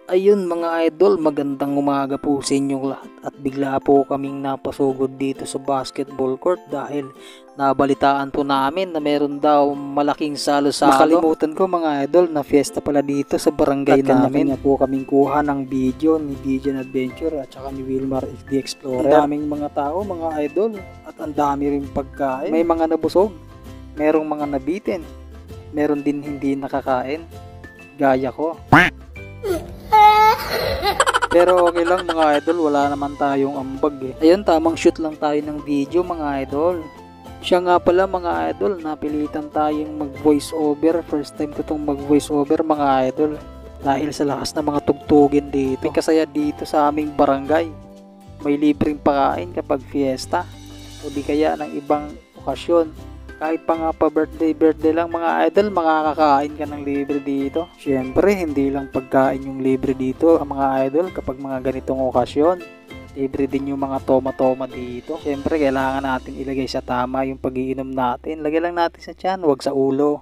Ayun mga idol, magandang umaga po sa inyong lahat at bigla po kaming napasugod dito sa basketball court dahil nabalitaan po namin na meron daw malaking salo-salo. Nakalimutan ko mga idol na fiesta pala dito sa barangay namin. At kanya po kaming kuha ng video ni DJ Adventure at saka ni Wilmar the Explorer. Ang daming mga tao mga idol at ang dami rin pagkain. May mga nabusog, merong mga nabitin, meron din hindi nakakain, gaya ko. Pero okay lang mga idol, wala naman tayong ambag eh. Ayun, tamang shoot lang tayo ng video mga idol. Siya nga pala mga idol, napilitan tayong mag voice over. First time ko itong mag voice over mga idol. Dahil sa lakas ng mga tugtugin dito. May kasaya dito sa aming barangay. May libreng pakain kapag fiesta. O di kaya ng ibang okasyon. Kahit pa nga pa birthday lang mga idol, makakakain ka ng libre dito. Syempre, hindi lang pagkain yung libre dito mga idol kapag mga ganitong okasyon. Libre din yung mga toma-toma dito. Syempre, kailangan natin ilagay sa tama yung pag-iinom natin. Lagay lang natin sa tiyan, wag sa ulo.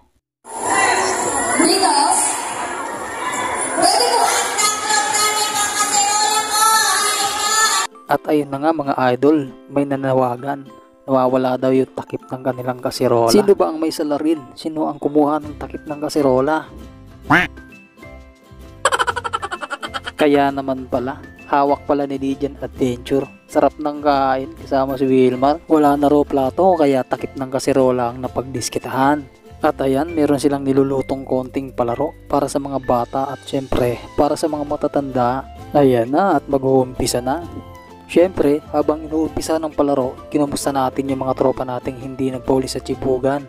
At ayun na nga mga idol, may nanawagan. Nawawala daw yung takip ng kanilang kasirola. Sino ba ang may salarin? Sino ang kumuha ng takip ng kasirola? Kaya naman pala, hawak pala ni DJ Adventure. Sarap ng kain kasama si Wilmar. Wala na raw plato kaya takip ng kasirola ang napagdiskitahan. At ayan, meron silang nilulutong konting palaro para sa mga bata at syempre para sa mga matatanda. Ayan na at mag-uumpisa na. Siyempre, habang inuumpisa ng palaro, kinumusta natin yung mga tropa nating hindi nagpauli sa Chibugan.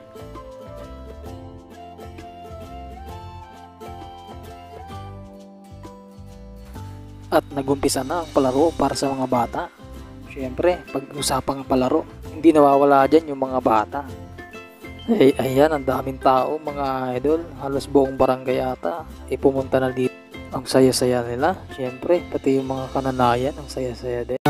At nagumpisa na ang palaro para sa mga bata. Siyempre, pag-usapang palaro, hindi nawawala dyan yung mga bata. Ay, ayan, ang daming tao mga idol. Halos buong barangay ata ay pumunta na dito. Ang saya-saya nila. Siyempre, pati yung mga kananayan, ang saya-saya din.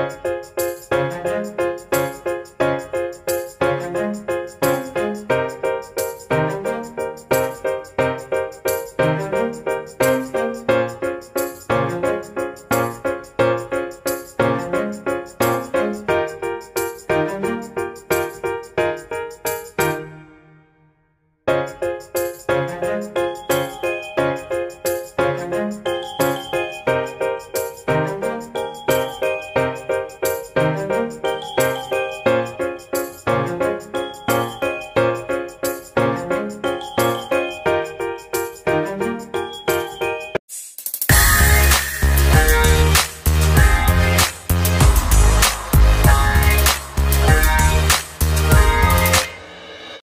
Bye!